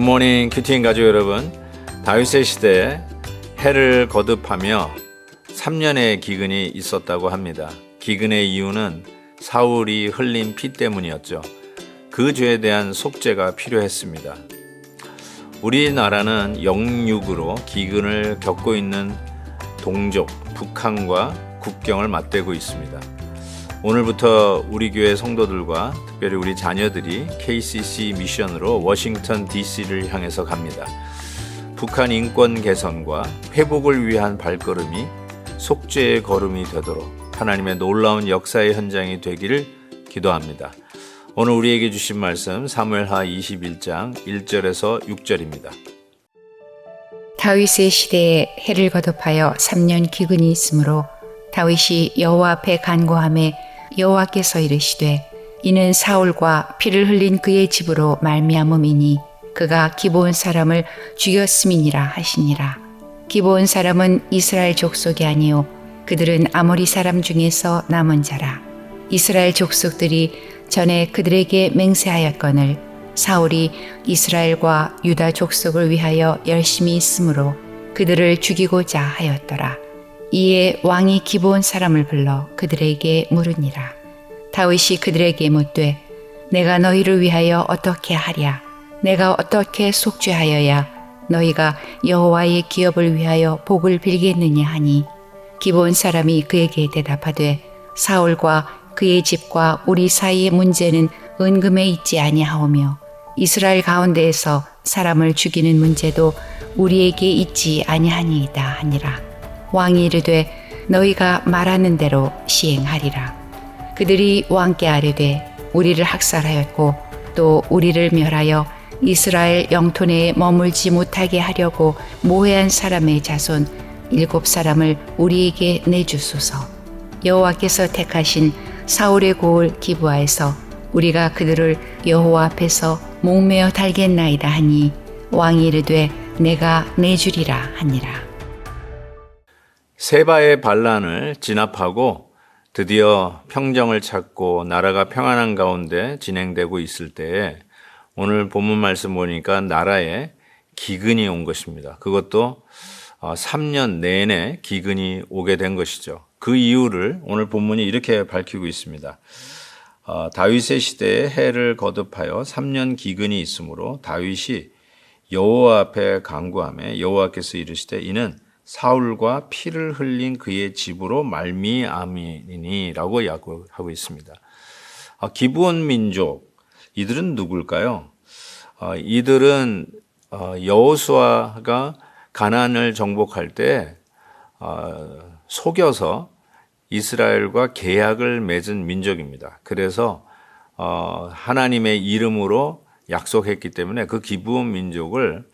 굿모닝 큐티인 가족 여러분, 다윗의 시대에 해를 거듭하며 3년의 기근이 있었다고 합니다. 기근의 이유는 사울이 흘린 피 때문이었죠. 그 죄에 대한 속죄가 필요했습니다. 우리나라는 영육으로 기근을 겪고 있는 동족 북한과 국경을 맞대고 있습니다. 오늘부터 우리 교회 성도들과 특별히 우리 자녀들이 KCC 미션으로 워싱턴 DC를 향해서 갑니다. 북한 인권 개선과 회복을 위한 발걸음이 속죄의 걸음이 되도록 하나님의 놀라운 역사의 현장이 되기를 기도합니다. 오늘 우리에게 주신 말씀 사무엘하 21장 1절에서 6절입니다. 다윗의 시대에 해를 거듭하여 3년 기근이 있으므로 다윗이 여호와 앞에 간구하매 여호와께서 이르시되 이는 사울과 피를 흘린 그의 집으로 말미암음이니 그가 기브온 사람을 죽였음이니라 하시니라. 기브온 사람은 이스라엘 족속이 아니요 그들은 아모리 사람 중에서 남은 자라. 이스라엘 족속들이 전에 그들에게 맹세하였거늘 사울이 이스라엘과 유다 족속을 위하여 열심히 있으므로 그들을 죽이고자 하였더라. 이에 왕이 기브온 사람을 불러 그들에게 물으니라. 다윗이 그들에게 묻되 내가 너희를 위하여 어떻게 하랴? 내가 어떻게 속죄하여야 너희가 여호와의 기업을 위하여 복을 빌겠느냐 하니 기브온 사람이 그에게 대답하되 사울과 그의 집과 우리 사이의 문제는 은금에 있지 아니하오며 이스라엘 가운데에서 사람을 죽이는 문제도 우리에게 있지 아니하니이다 하니라. 왕이 이르되 너희가 말하는 대로 시행하리라. 그들이 왕께 아뢰되 우리를 학살하였고 또 우리를 멸하여 이스라엘 영토 내에 머물지 못하게 하려고 모해한 사람의 자손 7사람을 우리에게 내주소서. 여호와께서 택하신 사울의 고을 기브아에서 우리가 그들을 여호와 앞에서 목매어 달겠나이다 하니 왕이 이르되 내가 내주리라 하니라. 세바의 반란을 진압하고 드디어 평정을 찾고 나라가 평안한 가운데 진행되고 있을 때에 오늘 본문 말씀 보니까 나라에 기근이 온 것입니다. 그것도 3년 내내 기근이 오게 된 것이죠. 그 이유를 오늘 본문이 이렇게 밝히고 있습니다. 다윗의 시대에 해를 거듭하여 3년 기근이 있으므로 다윗이 여호와 앞에 간구하며 여호와께서 이르시되 이는 사울과 피를 흘린 그의 집으로 말미암이니라고 하고 있습니다. 기브온 민족, 이들은 누굴까요? 이들은 여호수아가 가나안을 정복할 때 속여서 이스라엘과 계약을 맺은 민족입니다. 그래서 하나님의 이름으로 약속했기 때문에 그 기브온 민족을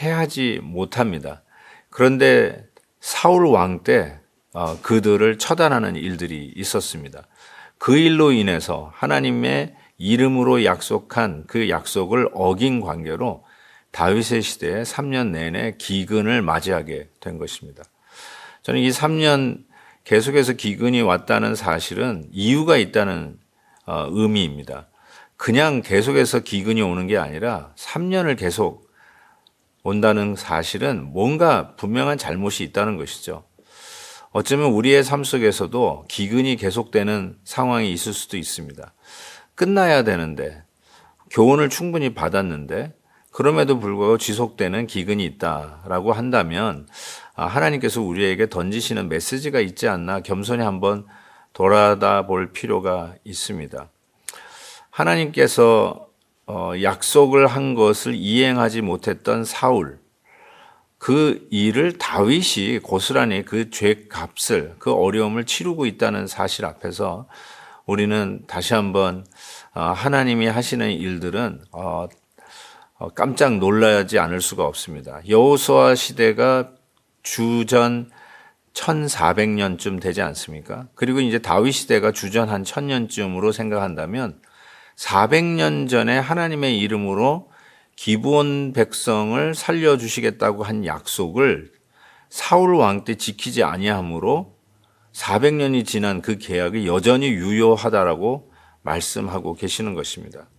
해하지 못합니다. 그런데 사울 왕 때 그들을 처단하는 일들이 있었습니다. 그 일로 인해서 하나님의 이름으로 약속한 그 약속을 어긴 관계로 다윗의 시대에 3년 내내 기근을 맞이하게 된 것입니다. 저는 이 3년 계속해서 기근이 왔다는 사실은 이유가 있다는 의미입니다. 그냥 계속해서 기근이 오는 게 아니라 3년을 계속 온다는 사실은 뭔가 분명한 잘못이 있다는 것이죠. 어쩌면 우리의 삶 속에서도 기근이 계속되는 상황이 있을 수도 있습니다. 끝나야 되는데, 교훈을 충분히 받았는데 그럼에도 불구하고 지속되는 기근이 있다라고 한다면 하나님께서 우리에게 던지시는 메시지가 있지 않나 겸손히 한번 돌아다 볼 필요가 있습니다. 하나님께서 약속을 한 것을 이행하지 못했던 사울, 그 일을 다윗이 고스란히 그 죄값을, 그 어려움을 치르고 있다는 사실 앞에서 우리는 다시 한번 하나님이 하시는 일들은 깜짝 놀라지 않을 수가 없습니다. 여호수아 시대가 주전 1400년쯤 되지 않습니까? 그리고 이제 다윗 시대가 주전 한 1000년쯤으로 생각한다면 400년 전에 하나님의 이름으로 기브온 백성을 살려주시겠다고 한 약속을 사울 왕 때 지키지 아니함으로 400년이 지난 그 계약이 여전히 유효하다라고 말씀하고 계시는 것입니다.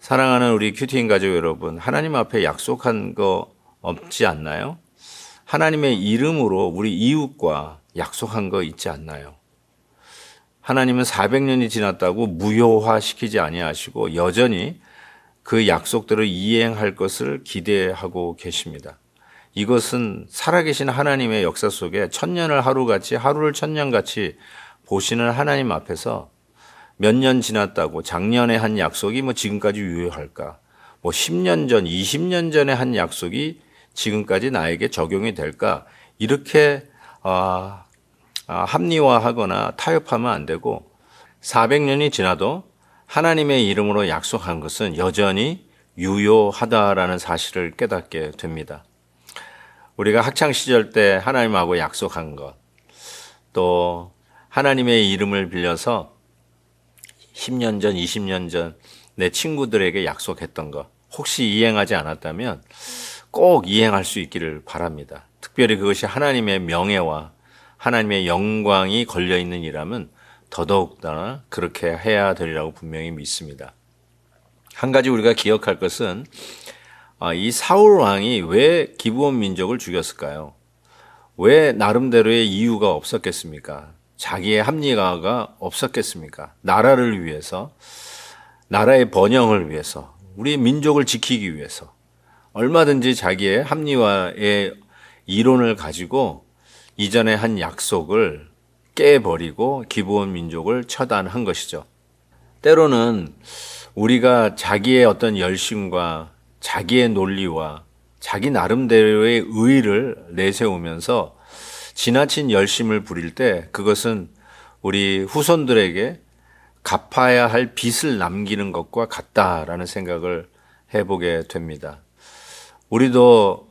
사랑하는 우리 큐티인 가족 여러분, 하나님 앞에 약속한 거 없지 않나요? 하나님의 이름으로 우리 이웃과 약속한 거 있지 않나요? 하나님은 400년이 지났다고 무효화시키지 아니하시고 여전히 그 약속들을 이행할 것을 기대하고 계십니다. 이것은 살아계신 하나님의 역사 속에 천년을 하루같이, 하루를 천년같이 보시는 하나님 앞에서 몇 년 지났다고 작년에 한 약속이 지금까지 유효할까? 10년 전, 20년 전에 한 약속이 지금까지 나에게 적용이 될까? 이렇게 합리화하거나 타협하면 안 되고 400년이 지나도 하나님의 이름으로 약속한 것은 여전히 유효하다라는 사실을 깨닫게 됩니다. 우리가 학창시절 때 하나님하고 약속한 것, 또 하나님의 이름을 빌려서 10년 전, 20년 전 내 친구들에게 약속했던 것, 혹시 이행하지 않았다면 꼭 이행할 수 있기를 바랍니다. 특별히 그것이 하나님의 명예와 하나님의 영광이 걸려있는 일이라면 더더욱더 그렇게 해야 되리라고 분명히 믿습니다. 한 가지 우리가 기억할 것은 이 사울 왕이 왜 기브온 민족을 죽였을까요? 왜 나름대로의 이유가 없었겠습니까? 자기의 합리화가 없었겠습니까? 나라를 위해서, 나라의 번영을 위해서, 우리 민족을 지키기 위해서 얼마든지 자기의 합리화의 이론을 가지고 이전에 한 약속을 깨버리고 기브온 민족을 처단한 것이죠. 때로는 우리가 자기의 어떤 열심과 자기의 논리와 자기 나름대로의 의의를 내세우면서 지나친 열심을 부릴 때 그것은 우리 후손들에게 갚아야 할 빚을 남기는 것과 같다라는 생각을 해보게 됩니다. 우리도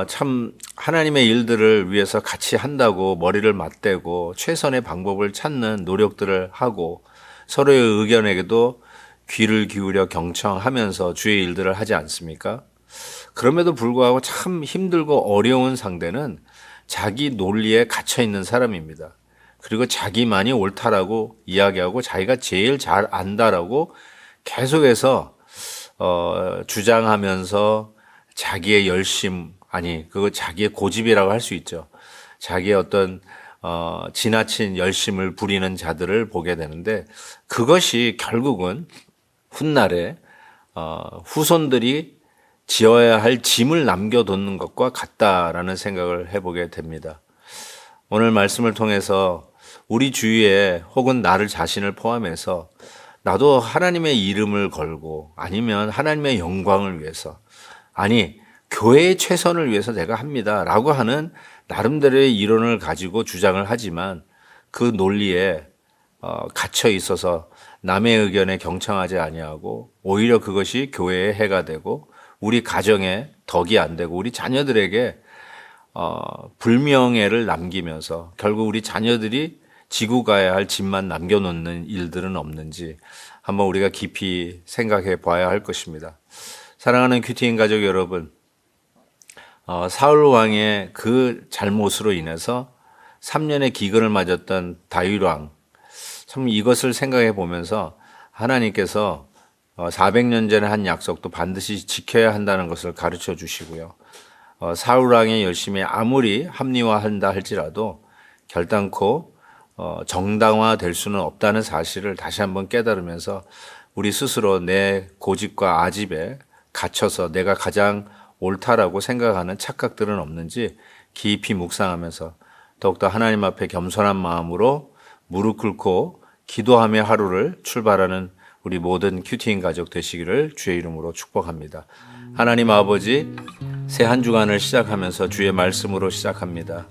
참 하나님의 일들을 위해서 같이 한다고 머리를 맞대고 최선의 방법을 찾는 노력들을 하고 서로의 의견에게도 귀를 기울여 경청하면서 주의 일들을 하지 않습니까? 그럼에도 불구하고 참 힘들고 어려운 상대는 자기 논리에 갇혀 있는 사람입니다. 그리고 자기만이 옳다라고 이야기하고 자기가 제일 잘 안다라고 계속해서 주장하면서 자기의 열심, 그거 자기의 고집이라고 할 수 있죠. 자기의 어떤 지나친 열심을 부리는 자들을 보게 되는데 그것이 결국은 훗날에 후손들이 지어야 할 짐을 남겨놓는 것과 같다라는 생각을 해보게 됩니다. 오늘 말씀을 통해서 우리 주위에 혹은 나를 자신을 포함해서 나도 하나님의 이름을 걸고 아니면 하나님의 영광을 위해서 교회의 최선을 위해서 내가 합니다 라고 하는 나름대로의 이론을 가지고 주장을 하지만 그 논리에 갇혀 있어서 남의 의견에 경청하지 아니하고 오히려 그것이 교회에 해가 되고 우리 가정에 덕이 안 되고 우리 자녀들에게 불명예를 남기면서 결국 우리 자녀들이 지고 가야 할 짐만 남겨놓는 일들은 없는지 한번 우리가 깊이 생각해 봐야 할 것입니다. 사랑하는 큐티인 가족 여러분, 사울 왕의 그 잘못으로 인해서 3년의 기근을 맞았던 다윗 왕, 참 이것을 생각해 보면서 하나님께서 400년 전에 한 약속도 반드시 지켜야 한다는 것을 가르쳐 주시고요. 사울 왕의 열심히 아무리 합리화한다 할지라도 결단코 정당화될 수는 없다는 사실을 다시 한번 깨달으면서 우리 스스로 내 고집과 아집에 갇혀서 내가 가장 옳다라고 생각하는 착각들은 없는지 깊이 묵상하면서 더욱더 하나님 앞에 겸손한 마음으로 무릎 꿇고 기도하며 하루를 출발하는 우리 모든 큐티인 가족 되시기를 주의 이름으로 축복합니다. 하나님 아버지, 새 한 주간을 시작하면서 주의 말씀으로 시작합니다.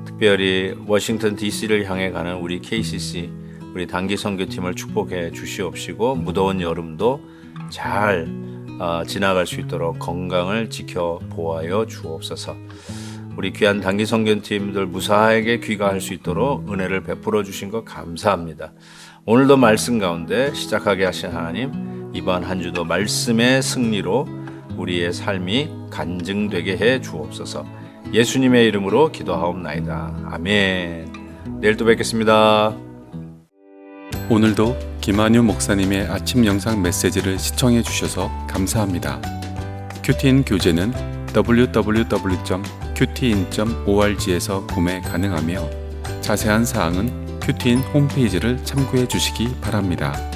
특별히 워싱턴 DC를 향해 가는 우리 KCC, 우리 단기 선교팀을 축복해 주시옵시고 무더운 여름도 잘 지나갈 수 있도록 건강을 지켜 보아여 주옵소서. 우리 귀한 단기 선교팀들 무사하게 귀가할 수 있도록 은혜를 베풀어 주신 것 감사합니다. 오늘도 말씀 가운데 시작하게 하신 하나님, 이번 한 주도 말씀의 승리로 우리의 삶이 간증되게 해 주옵소서. 예수님의 이름으로 기도하옵나이다. 아멘. 내일 또 뵙겠습니다. 오늘도 김한유 목사님의 아침 영상 메시지를 시청해 주셔서 감사합니다. 큐티인 교재는 www.qtin.org에서 구매 가능하며 자세한 사항은 큐티인 홈페이지를 참고해 주시기 바랍니다.